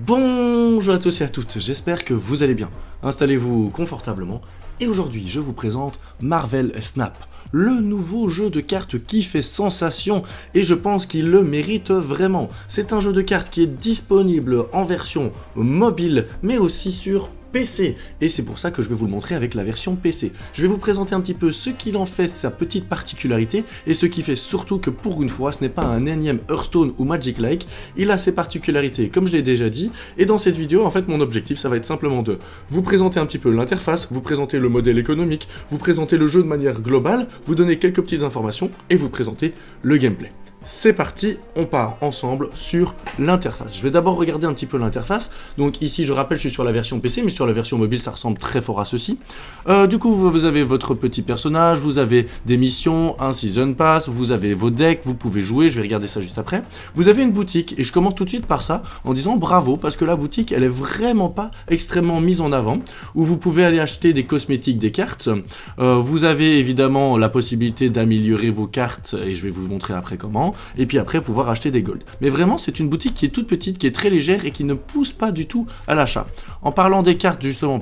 Bonjour à tous et à toutes, j'espère que vous allez bien. Installez-vous confortablement et aujourd'hui je vous présente Marvel Snap, le nouveau jeu de cartes qui fait sensation et je pense qu'il le mérite vraiment. C'est un jeu de cartes qui est disponible en version mobile mais aussi sur PC, et c'est pour ça que je vais vous le montrer avec la version PC. Je vais vous présenter un petit peu ce qu'il en fait, sa petite particularité, et ce qui fait surtout que pour une fois, ce n'est pas un énième Hearthstone ou Magic-like, il a ses particularités comme je l'ai déjà dit, et dans cette vidéo, en fait, mon objectif, ça va être simplement de vous présenter un petit peu l'interface, vous présenter le modèle économique, vous présenter le jeu de manière globale, vous donner quelques petites informations, et vous présenter le gameplay. C'est parti, on part ensemble sur l'interface. Je vais d'abord regarder un petit peu l'interface. Donc ici, je rappelle, je suis sur la version PC, mais sur la version mobile, ça ressemble très fort à ceci. Du coup, vous avez votre petit personnage, vous avez des missions, un Season Pass, vous avez vos decks, vous pouvez jouer, je vais regarder ça juste après. Vous avez une boutique, et je commence tout de suite par ça, en disant bravo, parce que la boutique, elle est vraiment pas extrêmement mise en avant, où vous pouvez aller acheter des cosmétiques, des cartes. Vous avez évidemment la possibilité d'améliorer vos cartes, et je vais vous montrer après comment. Et puis après pouvoir acheter des golds. Mais vraiment c'est une boutique qui est toute petite, qui est très légère et qui ne pousse pas du tout à l'achat. En parlant des cartes justement,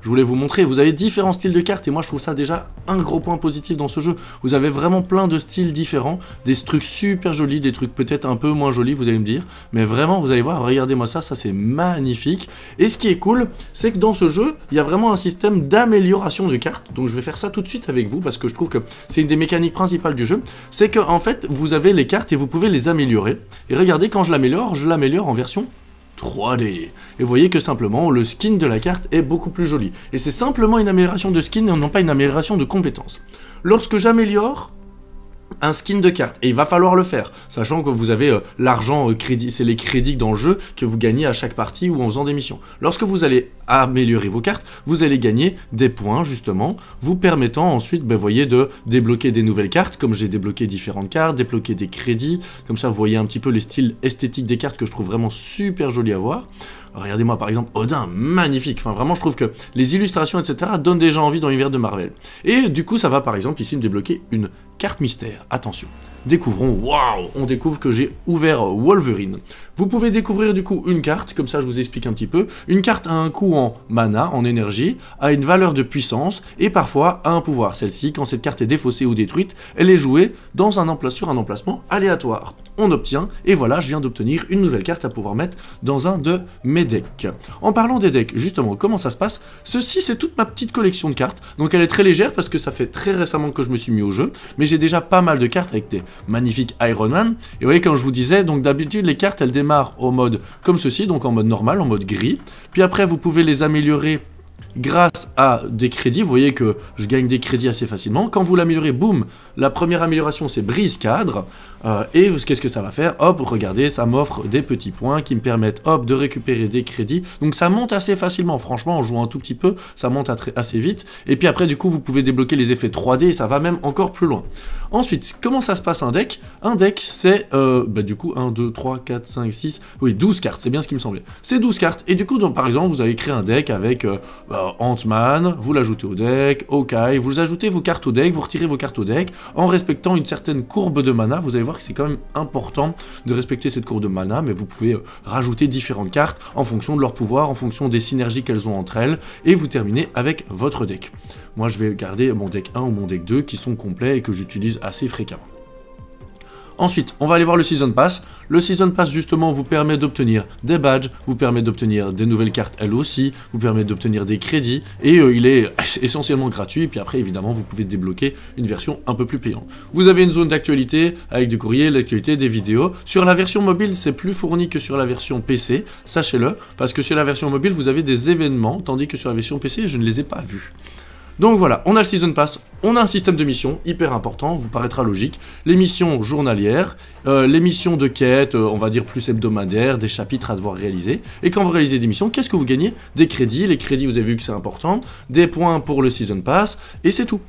je voulais vous montrer, vous avez différents styles de cartes et moi je trouve ça déjà un gros point positif dans ce jeu. Vous avez vraiment plein de styles différents, des trucs super jolis, des trucs peut-être un peu moins jolis vous allez me dire, mais vraiment vous allez voir, regardez-moi ça, ça c'est magnifique. Et ce qui est cool, c'est que dans ce jeu, il y a vraiment un système d'amélioration de cartes, donc je vais faire ça tout de suite avec vous parce que je trouve que c'est une des mécaniques principales du jeu, c'est que en fait vous avez les cartes et vous pouvez les améliorer. Et regardez, quand je l'améliore en version 3D. Et vous voyez que simplement le skin de la carte est beaucoup plus joli. Et c'est simplement une amélioration de skin et non pas une amélioration de compétences. Lorsque j'améliore un skin de carte, et il va falloir le faire, sachant que vous avez l'argent crédit, c'est les crédits dans le jeu que vous gagnez à chaque partie ou en faisant des missions. Lorsque vous allez améliorer vos cartes, vous allez gagner des points justement, vous permettant ensuite, vous voyez, de débloquer des nouvelles cartes, comme j'ai débloqué différentes cartes, débloquer des crédits, comme ça vous voyez un petit peu les styles esthétiques des cartes que je trouve vraiment super joli à voir. Regardez-moi par exemple Odin, magnifique, enfin vraiment je trouve que les illustrations etc donnent déjà envie dans l'univers de Marvel. Et du coup ça va par exemple ici me débloquer une carte mystère, attention. Découvrons, waouh, on découvre que j'ai ouvert Wolverine. Vous pouvez découvrir du coup une carte, comme ça je vous explique un petit peu. Une carte a un coût en mana, en énergie, a une valeur de puissance et parfois a un pouvoir. Celle-ci, quand cette carte est défaussée ou détruite, elle est jouée sur un emplacement aléatoire. On obtient, et voilà, je viens d'obtenir une nouvelle carte à pouvoir mettre dans un de mes decks. En parlant des decks, justement, comment ça se passe? Ceci, c'est toute ma petite collection de cartes. Donc elle est très légère parce que ça fait très récemment que je me suis mis au jeu, mais j'ai déjà pas mal de cartes avec des magnifiques Iron Man. Et vous voyez, comme je vous disais, donc d'habitude les cartes elles démarrent au mode comme ceci, donc en mode normal, en mode gris. Puis après vous pouvez les améliorer grâce à des crédits. Vous voyez que je gagne des crédits assez facilement. Quand vous l'améliorez, boum, la première amélioration c'est brise cadre. Et qu'est-ce que ça va faire? Hop, regardez, ça m'offre des petits points qui me permettent, hop, de récupérer des crédits. Donc ça monte assez facilement, franchement, en jouant un tout petit peu, ça monte assez vite. Et puis après, du coup, vous pouvez débloquer les effets 3D et ça va même encore plus loin. Ensuite, comment ça se passe un deck? Un deck, c'est, du coup, 1, 2, 3, 4, 5, 6, oui, 12 cartes, c'est bien ce qui me semblait. C'est 12 cartes. Et du coup, donc, par exemple, vous avez créé un deck avec Ant-Man, vous l'ajoutez au deck, Hawkeye, vous ajoutez vos cartes au deck, vous retirez vos cartes au deck, en respectant une certaine courbe de mana. Vous allez voir que c'est quand même important de respecter cette courbe de mana, mais vous pouvez rajouter différentes cartes en fonction de leur pouvoir, en fonction des synergies qu'elles ont entre elles, et vous terminez avec votre deck. Moi je vais garder mon deck 1 ou mon deck 2 qui sont complets et que j'utilise assez fréquemment. Ensuite, on va aller voir le Season Pass. Le Season Pass, justement, vous permet d'obtenir des badges, vous permet d'obtenir des nouvelles cartes, elles aussi, vous permet d'obtenir des crédits, et il est essentiellement gratuit, et puis après, évidemment, vous pouvez débloquer une version un peu plus payante. Vous avez une zone d'actualité, avec du courrier, l'actualité, des vidéos. Sur la version mobile, c'est plus fourni que sur la version PC, sachez-le, parce que sur la version mobile, vous avez des événements, tandis que sur la version PC, je ne les ai pas vus. Donc voilà, on a le Season Pass, on a un système de missions hyper important, vous paraîtra logique, les missions journalières, les missions de quête, on va dire plus hebdomadaires, des chapitres à devoir réaliser, et quand vous réalisez des missions, qu'est-ce que vous gagnez? Des crédits, les crédits vous avez vu que c'est important, des points pour le Season Pass, et c'est tout.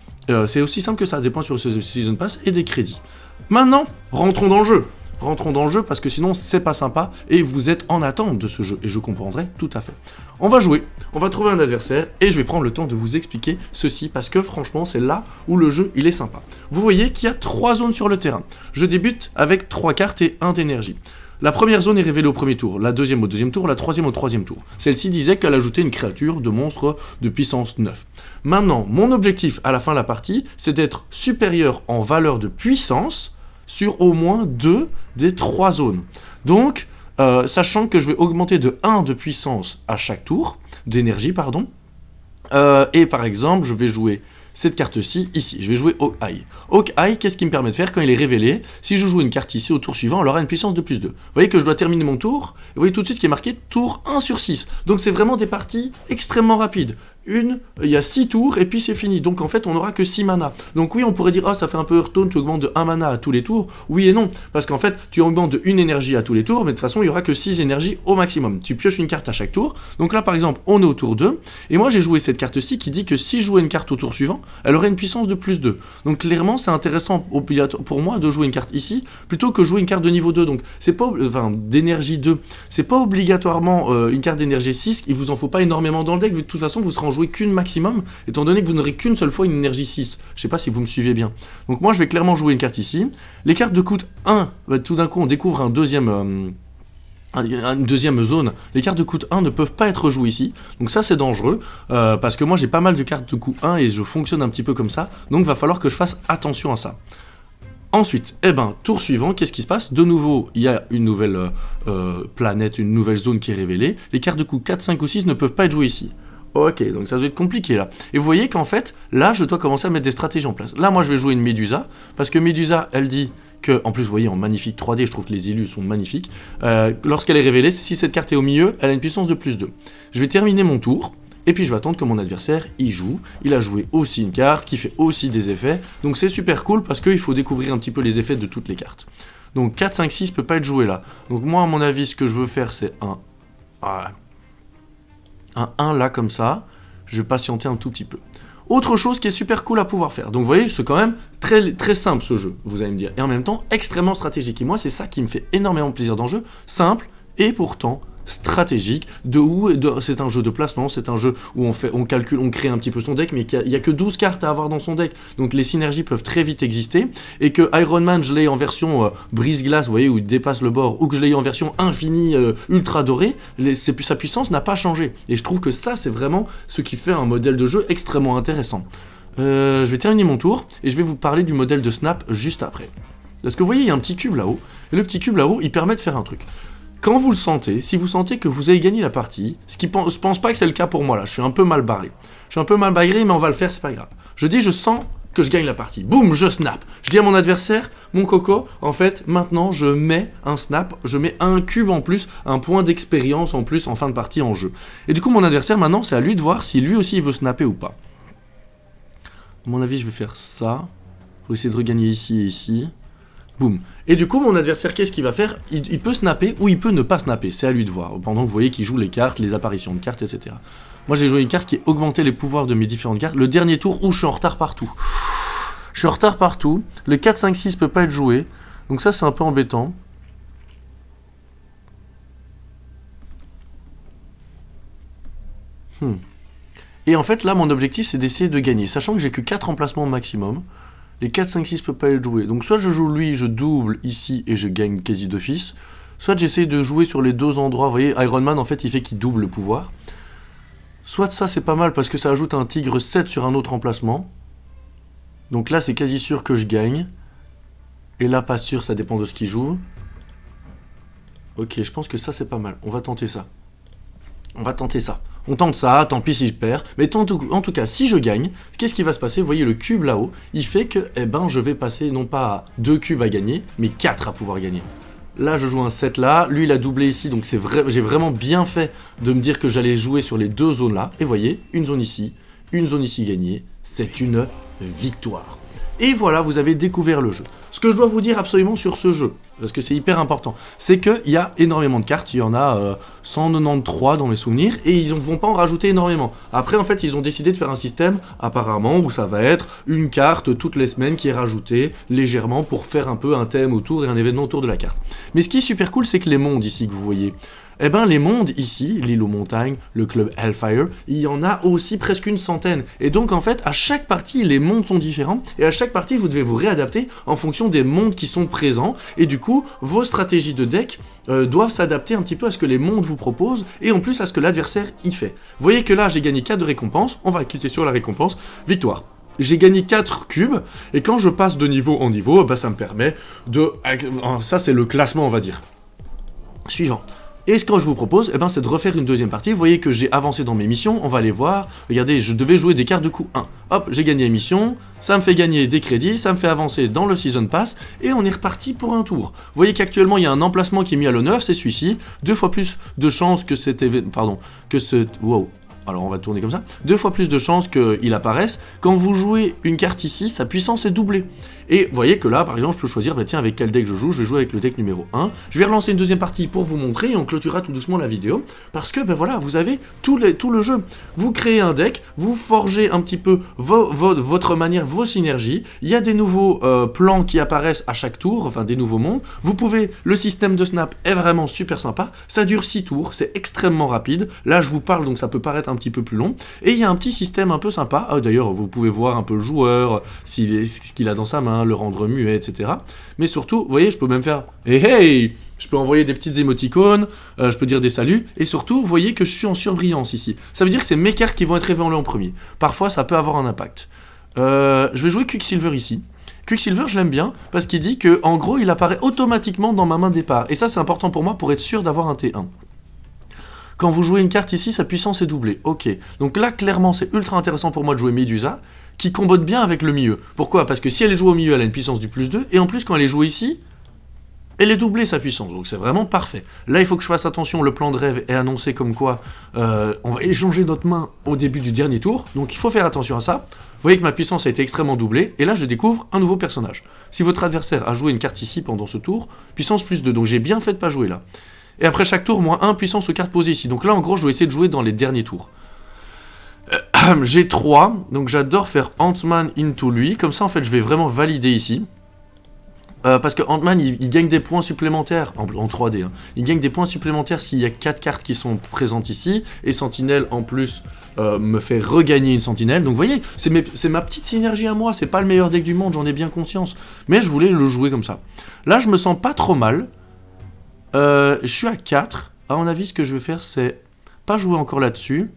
C'est aussi simple que ça, des points sur le Season Pass et des crédits. Maintenant, rentrons dans le jeu. rentrons dans le jeu parce que sinon c'est pas sympa et vous êtes en attente de ce jeu et je comprendrai tout à fait. On va jouer, on va trouver un adversaire et je vais prendre le temps de vous expliquer ceci parce que franchement c'est là où le jeu il est sympa. Vous voyez qu'il y a 3 zones sur le terrain. Je débute avec 3 cartes et 1 d'énergie. La première zone est révélée au premier tour, la deuxième au deuxième tour, la troisième au troisième tour. Celle-ci disait qu'elle ajoutait une créature de monstre de puissance 9. Maintenant, mon objectif à la fin de la partie, c'est d'être supérieur en valeur de puissance sur au moins 2 des 3 zones. Donc, sachant que je vais augmenter de 1 de puissance à chaque tour, d'énergie, pardon, et par exemple, je vais jouer cette carte-ci, ici, je vais jouer Hawkeye. Hawkeye, qu'est-ce qui me permet de faire quand il est révélé? Si je joue une carte ici au tour suivant, elle aura une puissance de plus 2. Vous voyez que je dois terminer mon tour, et vous voyez tout de suite qu'il est marqué tour 1 sur 6. Donc c'est vraiment des parties extrêmement rapides. Il y a 6 tours, et puis c'est fini. Donc en fait, on n'aura que 6 mana. Donc oui, on pourrait dire, ah, ça fait un peu Hearthstone, tu augmentes de 1 mana à tous les tours. Oui et non, parce qu'en fait, tu augmentes de 1 énergie à tous les tours, mais de toute façon, il n'y aura que 6 énergies au maximum. Tu pioches une carte à chaque tour. Donc là, par exemple, on est au tour 2, et moi j'ai joué cette carte-ci qui dit que si je jouais une carte au tour suivant, elle aurait une puissance de plus 2. Donc clairement, c'est intéressant pour moi de jouer une carte ici, plutôt que jouer une carte de niveau 2. Donc c'est pas, enfin, d'énergie 2. C'est pas obligatoirement une carte d'énergie 6, il vous en faut pas énormément dans le deck, de toute façon, vous serez en jouer qu'une maximum, étant donné que vous n'aurez qu'une seule fois une énergie 6. Je sais pas si vous me suivez bien. Donc moi, je vais clairement jouer une carte ici. Les cartes de coût 1, tout d'un coup, on découvre une deuxième zone. Les cartes de coût 1 ne peuvent pas être jouées ici. Donc ça, c'est dangereux, parce que moi, j'ai pas mal de cartes de coût 1 et je fonctionne un petit peu comme ça. Donc il va falloir que je fasse attention à ça. Ensuite, tour suivant, qu'est-ce qui se passe? De nouveau, il y a une nouvelle planète, une nouvelle zone qui est révélée. Les cartes de coût 4, 5 ou 6 ne peuvent pas être jouées ici. Ok, donc ça doit être compliqué là. Et vous voyez qu'en fait, là, je dois commencer à mettre des stratégies en place. Là, moi, je vais jouer une Médusa, parce que Médusa, elle dit que, en plus, vous voyez, en magnifique 3D, je trouve que les élus sont magnifiques. Lorsqu'elle est révélée, si cette carte est au milieu, elle a une puissance de plus 2. Je vais terminer mon tour, et puis je vais attendre que mon adversaire y joue. Il a joué aussi une carte qui fait aussi des effets, donc c'est super cool, parce qu'il faut découvrir un petit peu les effets de toutes les cartes. Donc 4, 5, 6 peut pas être joué là. Donc moi, à mon avis, ce que je veux faire, c'est un 1 là comme ça, je vais patienter un tout petit peu. Autre chose qui est super cool à pouvoir faire. Donc vous voyez, c'est quand même très, très simple ce jeu, vous allez me dire. Et en même temps, extrêmement stratégique. Et moi, c'est ça qui me fait énormément plaisir dans le jeu. Simple et pourtant stratégique. C'est un jeu de placement, c'est un jeu où on calcule, on crée un petit peu son deck, mais il n'y a que 12 cartes à avoir dans son deck. Donc les synergies peuvent très vite exister. Et que Iron Man, je l'ai en version brise-glace, vous voyez, où il dépasse le bord, ou que je l'ai en version infinie, ultra dorée, sa puissance n'a pas changé. Et je trouve que ça, c'est vraiment ce qui fait un modèle de jeu extrêmement intéressant. Je vais terminer mon tour, et je vais vous parler du modèle de Snap juste après. Parce que vous voyez, il y a un petit cube là-haut, et le petit cube là-haut, il permet de faire un truc. Quand vous le sentez, si vous sentez que vous avez gagné la partie, je pense pas que c'est le cas pour moi là, je suis un peu mal barré. Je suis un peu mal barré, mais on va le faire, c'est pas grave. Je dis, je sens que je gagne la partie. Boum, je snap. Je dis à mon adversaire, mon coco, en fait, maintenant, je mets un snap, je mets un cube en plus, un point d'expérience en plus en fin de partie en jeu. Et du coup, mon adversaire, maintenant, c'est à lui de voir si lui aussi il veut snapper ou pas. À mon avis, je vais faire ça, pour essayer de regagner ici et ici. Boum. Et du coup, mon adversaire, qu'est-ce qu'il va faire? Il peut snapper ou il peut ne pas snapper. C'est à lui de voir. Pendant que vous voyez qu'il joue les cartes, les apparitions de cartes, etc. Moi, j'ai joué une carte qui augmentait les pouvoirs de mes différentes cartes. Le dernier tour où je suis en retard partout. Je suis en retard partout. Le 4, 5, 6 peut pas être joué. Donc ça, c'est un peu embêtant. Et en fait, là, mon objectif, c'est d'essayer de gagner. Sachant que j'ai que 4 emplacements maximum. Les 4, 5, 6 peut pas être joué. Donc soit je joue lui, je double ici et je gagne quasi d'office. Soit j'essaye de jouer sur les deux endroits. Vous voyez, Iron Man, en fait, il fait qu'il double le pouvoir. Soit ça, c'est pas mal parce que ça ajoute un tigre 7 sur un autre emplacement. Donc là, c'est quasi sûr que je gagne. Et là, pas sûr, ça dépend de ce qu'il joue. Ok, je pense que ça, c'est pas mal. On va tenter ça. On va tenter ça. On tente ça, tant pis si je perds. Mais en tout cas, si je gagne, qu'est-ce qui va se passer? Vous voyez le cube là-haut, il fait que je vais passer non pas à 2 cubes à gagner, mais 4 à pouvoir gagner. Là, je joue un 7 là, lui il a doublé ici, donc j'ai vraiment bien fait de me dire que j'allais jouer sur les deux zones là. Et vous voyez, une zone ici gagnée, c'est une victoire. Et voilà, vous avez découvert le jeu. Ce que je dois vous dire absolument sur ce jeu, parce que c'est hyper important, c'est qu'il y a énormément de cartes, il y en a 193 dans mes souvenirs, et ils ne vont pas en rajouter énormément. Après, en fait, ils ont décidé de faire un système, apparemment, où ça va être une carte toutes les semaines qui est rajoutée légèrement pour faire un peu un thème autour et un événement autour de la carte. Mais ce qui est super cool, c'est que les mondes ici que vous voyez, les mondes ici, l'île aux montagnes, le club Hellfire, il y en a aussi presque une centaine. Et donc en fait, à chaque partie, les mondes sont différents. Et à chaque partie, vous devez vous réadapter en fonction des mondes qui sont présents. Et du coup, coup, vos stratégies de deck doivent s'adapter un petit peu à ce que les mondes vous proposent, et en plus à ce que l'adversaire y fait. Vous voyez que là, j'ai gagné 4 de récompense, on va cliquer sur la récompense, victoire. J'ai gagné 4 cubes, et quand je passe de niveau en niveau, bah, ça me permet de... Ça, c'est le classement, on va dire. Suivant. Et ce que je vous propose, eh ben, c'est de refaire une deuxième partie. Vous voyez que j'ai avancé dans mes missions, on va aller voir. Regardez, je devais jouer des cartes de coup 1. Hop, j'ai gagné une mission, ça me fait gagner des crédits, ça me fait avancer dans le Season Pass, et on est reparti pour un tour. Vous voyez qu'actuellement, il y a un emplacement qui est mis à l'honneur, c'est celui-ci. 2 fois plus de chances que cet événement... Pardon, que ce... Wow. Alors on va tourner comme ça. 2 fois plus de chances qu'il apparaisse. Quand vous jouez une carte ici, sa puissance est doublée. Et vous voyez que là, par exemple, je peux choisir, bah tiens, avec quel deck je joue. Je vais jouer avec le deck numéro 1. Je vais relancer une deuxième partie pour vous montrer et on clôturera tout doucement la vidéo. Parce que, ben voilà, vous avez tout le jeu. Vous créez un deck, vous forgez un petit peu votre manière, vos synergies. Il y a des nouveaux plans qui apparaissent à chaque tour, enfin des nouveaux mondes. Vous pouvez, le système de snap est vraiment super sympa. Ça dure 6 tours, c'est extrêmement rapide. Là, je vous parle, donc ça peut paraître un petit peu plus long. Et il y a un petit système un peu sympa. D'ailleurs, vous pouvez voir un peu le joueur, ce qu'il a dans sa main, le rendre muet, etc. Mais surtout, vous voyez, je peux même faire « Hey hey !» Je peux envoyer des petites émoticônes, je peux dire des saluts, et surtout, vous voyez que je suis en surbrillance ici. Ça veut dire que c'est mes cartes qui vont être révélées en premier. Parfois, ça peut avoir un impact. Je vais jouer Quicksilver ici. Quicksilver, je l'aime bien, parce qu'il dit que, en gros, il apparaît automatiquement dans ma main départ. Et ça, c'est important pour moi pour être sûr d'avoir un T1. Quand vous jouez une carte ici, sa puissance est doublée. Ok. Donc là, clairement, c'est ultra intéressant pour moi de jouer Medusa, qui combote bien avec le milieu. Pourquoi? Parce que si elle est jouée au milieu, elle a une puissance du +2, et en plus, quand elle est jouée ici, elle est doublée sa puissance, donc c'est vraiment parfait. Là, il faut que je fasse attention, le plan de rêve est annoncé comme quoi on va échanger notre main au début du dernier tour, donc il faut faire attention à ça. Vous voyez que ma puissance a été extrêmement doublée, et là, je découvre un nouveau personnage. Si votre adversaire a joué une carte ici pendant ce tour, puissance +2, donc j'ai bien fait de pas jouer là. Et après chaque tour, -1, puissance aux cartes posées ici. Donc là, en gros, je dois essayer de jouer dans les derniers tours. J'ai 3, donc j'adore faire Ant-Man into lui. Comme ça, en fait, je vais vraiment valider ici. Parce que Ant-Man, il gagne des points supplémentaires, en 3D. Hein. Il gagne des points supplémentaires s'il y a 4 cartes qui sont présentes ici. Et Sentinelle, en plus, me fait regagner une Sentinelle. Donc vous voyez, c'est ma petite synergie à moi. C'est pas le meilleur deck du monde, j'en ai bien conscience. Mais je voulais le jouer comme ça. Là, je me sens pas trop mal. Je suis à 4. À mon avis, ce que je vais faire, c'est pas jouer encore là-dessus.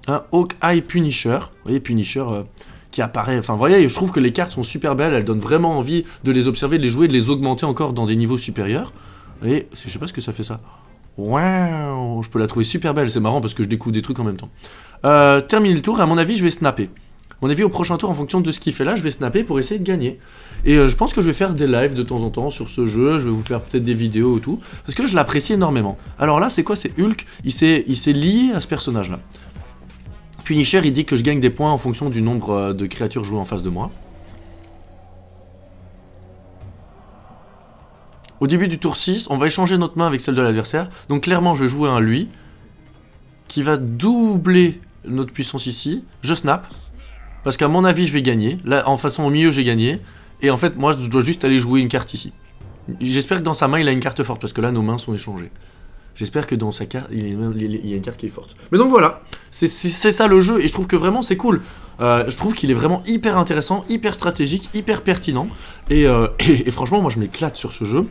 Un Hawkeye Punisher. Vous voyez, Punisher qui apparaît. Enfin, vous voyez, je trouve que les cartes sont super belles. Elles donnent vraiment envie de les observer, de les jouer, de les augmenter encore dans des niveaux supérieurs. Et je sais pas ce que ça fait ça. Waouh, je peux la trouver super belle. C'est marrant parce que je découvre des trucs en même temps. Terminer le tour. Et à mon avis, je vais snapper. À mon avis, au prochain tour, en fonction de ce qu'il fait là, je vais snapper pour essayer de gagner. Et je pense que je vais faire des lives de temps en temps sur ce jeu, je vais vous faire peut-être des vidéos et tout, parce que je l'apprécie énormément. Alors là, c'est quoi? C'est Hulk, il s'est lié à ce personnage-là. Punisher, il dit que je gagne des points en fonction du nombre de créatures jouées en face de moi. Au début du tour 6, on va échanger notre main avec celle de l'adversaire. Donc clairement, je vais jouer un lui, qui va doubler notre puissance ici. Je snap. Parce qu'à mon avis, je vais gagner. Là, en façon au milieu, j'ai gagné. Et en fait, moi, je dois juste aller jouer une carte ici. J'espère que dans sa main, il a une carte forte. Parce que là, nos mains sont échangées. J'espère que dans sa carte, il y a une carte qui est forte. Mais donc voilà, c'est ça le jeu. Et je trouve que vraiment, c'est cool. Je trouve qu'il est vraiment hyper intéressant, hyper stratégique, hyper pertinent. Et franchement, moi, je m'éclate sur ce jeu.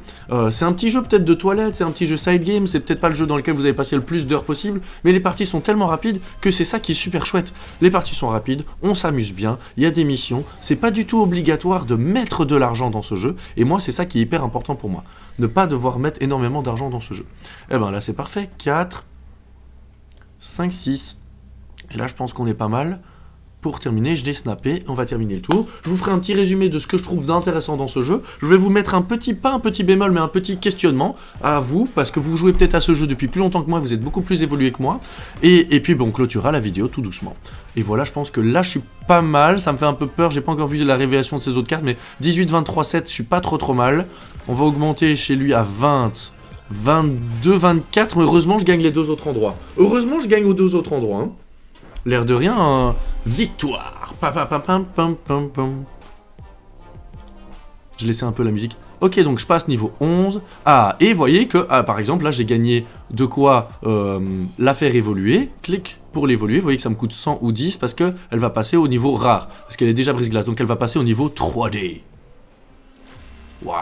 C'est un petit jeu peut-être de toilette, c'est un petit jeu side game. C'est peut-être pas le jeu dans lequel vous avez passé le plus d'heures possible. Mais les parties sont tellement rapides que c'est ça qui est super chouette. Les parties sont rapides, on s'amuse bien, il y a des missions. C'est pas du tout obligatoire de mettre de l'argent dans ce jeu. Et moi, c'est ça qui est hyper important pour moi. Ne pas devoir mettre énormément d'argent dans ce jeu. Et ben là, c'est parfait. 4, 5, 6. Et là, je pense qu'on est pas mal. Pour terminer, je l'ai snappé, on va terminer le tour. Je vous ferai un petit résumé de ce que je trouve d'intéressant dans ce jeu. Je vais vous mettre pas un petit bémol, mais un petit questionnement à vous, parce que vous jouez peut-être à ce jeu depuis plus longtemps que moi, vous êtes beaucoup plus évolué que moi. Et puis, bon, on clôturera la vidéo tout doucement. Et voilà, je pense que là, je suis pas mal, ça me fait un peu peur, j'ai pas encore vu la révélation de ces autres cartes, mais 18, 23, 7, je suis pas trop mal. On va augmenter chez lui à 20, 22, 24, mais heureusement, je gagne les deux autres endroits. Heureusement, je gagne aux deux autres endroits, hein. L'air de rien, victoire. Je laissais un peu la musique. Ok, donc je passe niveau 11. Ah, et voyez que, par exemple, là, j'ai gagné de quoi la faire évoluer. Clic pour l'évoluer. Vous voyez que ça me coûte 100 ou 10 parce qu'elle va passer au niveau rare. Parce qu'elle est déjà brise-glace, donc elle va passer au niveau 3D. Waouh.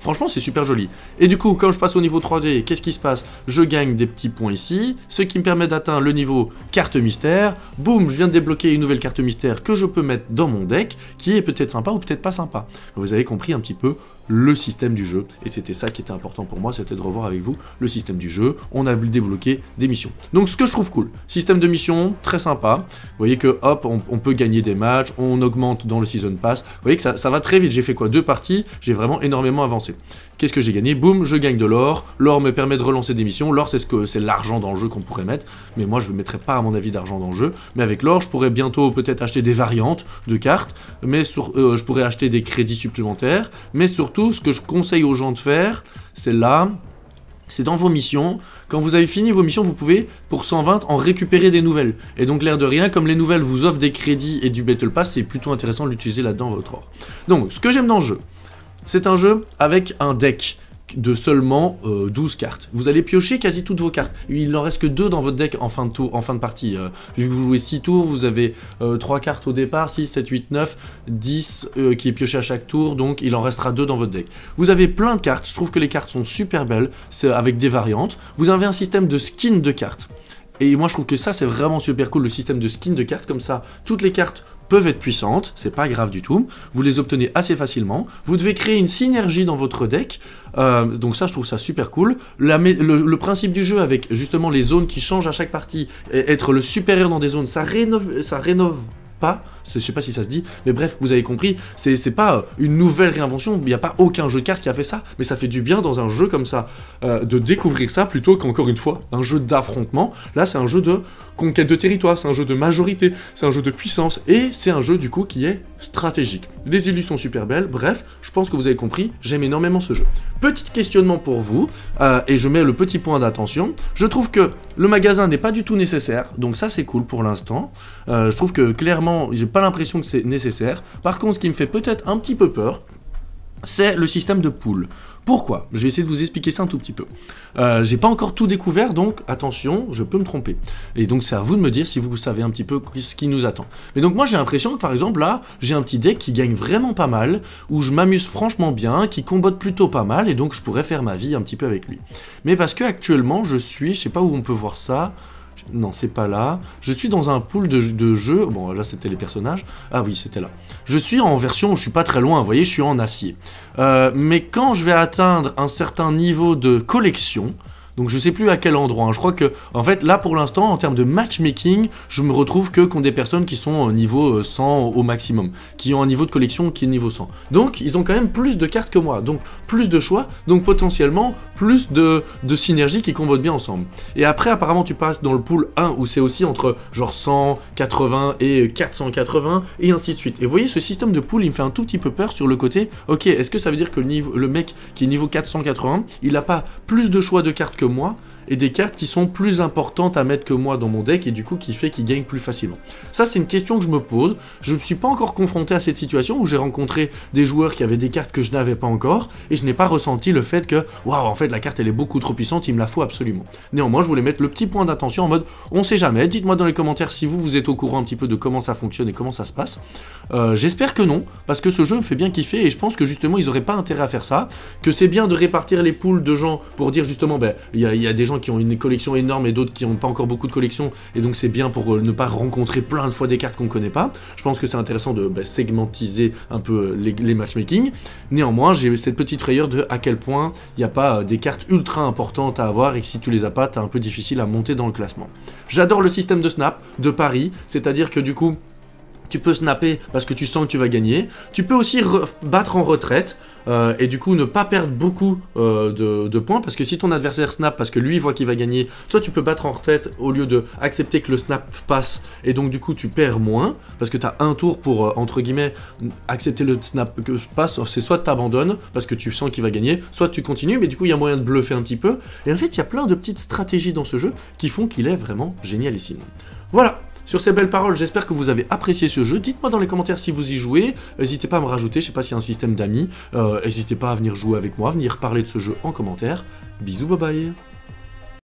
Franchement, c'est super joli. Et du coup, quand je passe au niveau 3D, qu'est-ce qui se passe? Je gagne des petits points ici, ce qui me permet d'atteindre le niveau carte mystère. Boum, je viens de débloquer une nouvelle carte mystère que je peux mettre dans mon deck, qui est peut-être sympa ou peut-être pas sympa. Vous avez compris un petit peu le système du jeu, et c'était ça qui était important pour moi, c'était de revoir avec vous le système du jeu. On a débloqué des missions. Donc ce que je trouve cool, système de mission, très sympa. Vous voyez que hop, on peut gagner des matchs, on augmente dans le Season Pass. Vous voyez que ça va très vite, j'ai fait quoi? 2 parties, j'ai vraiment énormément avancé. Qu'est-ce que j'ai gagné? Boum, je gagne de l'or. L'or me permet de relancer des missions. L'or, c'est l'argent dans le jeu qu'on pourrait mettre. Mais moi, je ne mettrai pas, à mon avis, d'argent dans le jeu. Mais avec l'or, je pourrais bientôt peut-être acheter des variantes de cartes. Mais je pourrais acheter des crédits supplémentaires. Mais surtout, ce que je conseille aux gens de faire, c'est là... C'est dans vos missions. Quand vous avez fini vos missions, vous pouvez, pour 120, en récupérer des nouvelles. Et donc, l'air de rien, comme les nouvelles vous offrent des crédits et du Battle Pass, c'est plutôt intéressant de l'utiliser là-dedans, votre or. Donc, ce que j'aime dans le jeu, c'est un jeu avec un deck de seulement 12 cartes. Vous allez piocher quasi toutes vos cartes. Il n'en reste que 2 dans votre deck en fin de partie. Vu que vous jouez 6 tours, vous avez 3 cartes au départ, 6, 7, 8, 9, 10 qui est pioché à chaque tour, donc il en restera 2 dans votre deck. Vous avez plein de cartes, je trouve que les cartes sont super belles, c'est avec des variantes. Vous avez un système de skin de cartes. Et moi je trouve que ça c'est vraiment super cool, le système de skin de cartes, comme ça, toutes les cartes peuvent être puissantes, c'est pas grave du tout, vous les obtenez assez facilement, vous devez créer une synergie dans votre deck, donc ça je trouve ça super cool. Le principe du jeu avec justement les zones qui changent à chaque partie, et être le supérieur dans des zones, ça rénove pas, je sais pas si ça se dit, mais bref, vous avez compris, c'est pas une nouvelle réinvention, il n'y a pas aucun jeu de cartes qui a fait ça, mais ça fait du bien dans un jeu comme ça, de découvrir ça, plutôt qu'encore une fois, un jeu d'affrontement. Là c'est un jeu de conquête de territoire, c'est un jeu de majorité, c'est un jeu de puissance, et c'est un jeu du coup qui est stratégique. Les élus sont super belles, bref, je pense que vous avez compris, j'aime énormément ce jeu. Petit questionnement pour vous, et je mets le petit point d'attention, je trouve que le magasin n'est pas du tout nécessaire, donc ça c'est cool pour l'instant, je trouve que clairement, j'ai pas l'impression que c'est nécessaire. Par contre, ce qui me fait peut-être un petit peu peur, c'est le système de pool. Pourquoi? Je vais essayer de vous expliquer ça un tout petit peu. J'ai pas encore tout découvert, donc attention, je peux me tromper. Et donc c'est à vous de me dire si vous savez un petit peu ce qui nous attend. Mais donc moi j'ai l'impression que par exemple là, j'ai un petit deck qui gagne vraiment pas mal, où je m'amuse franchement bien, qui combote plutôt pas mal, et donc je pourrais faire ma vie un petit peu avec lui. Mais parce que actuellement je sais pas où on peut voir ça. Non, c'est pas là. Je suis dans un pool de jeux. Bon, là, c'était les personnages. Ah oui, c'était là. Je suis en version, je suis pas très loin, vous voyez, je suis en acier. Mais quand je vais atteindre un certain niveau de collection, donc je sais plus à quel endroit, hein. Je crois que, en fait, là pour l'instant, en termes de matchmaking, je me retrouve que contre des personnes qui sont au niveau 100 au maximum, qui ont un niveau de collection qui est niveau 100. Donc, ils ont quand même plus de cartes que moi, donc plus de choix, donc potentiellement plus de synergie qui combotent bien ensemble. Et après, apparemment, tu passes dans le pool 1, où c'est aussi entre genre 180 et 480, et ainsi de suite. Et vous voyez, ce système de pool, il me fait un tout petit peu peur sur le côté, ok, est-ce que ça veut dire que le mec qui est niveau 480, il n'a pas plus de choix de cartes que moi, et des cartes qui sont plus importantes à mettre que moi dans mon deck, et du coup qui fait qu'il gagne plus facilement. Ça c'est une question que je me pose, je ne suis pas encore confronté à cette situation où j'ai rencontré des joueurs qui avaient des cartes que je n'avais pas encore, et je n'ai pas ressenti le fait que, waouh, en fait la carte elle est beaucoup trop puissante, il me la faut absolument. Néanmoins je voulais mettre le petit point d'attention en mode, on sait jamais, dites-moi dans les commentaires si vous êtes au courant un petit peu de comment ça fonctionne et comment ça se passe. J'espère que non, parce que ce jeu me fait bien kiffer, et je pense que justement ils n'auraient pas intérêt à faire ça, que c'est bien de répartir les pools de gens pour dire justement, ben, il y a des gens qui ont une collection énorme et d'autres qui n'ont pas encore beaucoup de collections, et donc c'est bien pour ne pas rencontrer plein de fois des cartes qu'on ne connaît pas. Je pense que c'est intéressant de segmentiser un peu les matchmaking. Néanmoins, j'ai cette petite frayeur de à quel point il n'y a pas des cartes ultra importantes à avoir, et que si tu les as pas, t'es un peu difficile à monter dans le classement. J'adore le système de snap, de pari, c'est-à-dire que du coup, tu peux snapper parce que tu sens que tu vas gagner. Tu peux aussi battre en retraite et du coup ne pas perdre beaucoup de points, parce que si ton adversaire snap parce que lui voit qu'il va gagner, toi tu peux battre en retraite au lieu de accepter que le snap passe, et donc du coup tu perds moins parce que tu as un tour pour entre guillemets accepter le snap que passe. C'est soit tu abandonnes parce que tu sens qu'il va gagner, soit tu continues, mais du coup il y a moyen de bluffer un petit peu. Et en fait il y a plein de petites stratégies dans ce jeu qui font qu'il est vraiment génialissime. Voilà. Sur ces belles paroles, j'espère que vous avez apprécié ce jeu. Dites-moi dans les commentaires si vous y jouez. N'hésitez pas à me rajouter, je sais pas s'il y a un système d'amis. N'hésitez pas à venir jouer avec moi, venir parler de ce jeu en commentaire. Bisous, bye bye.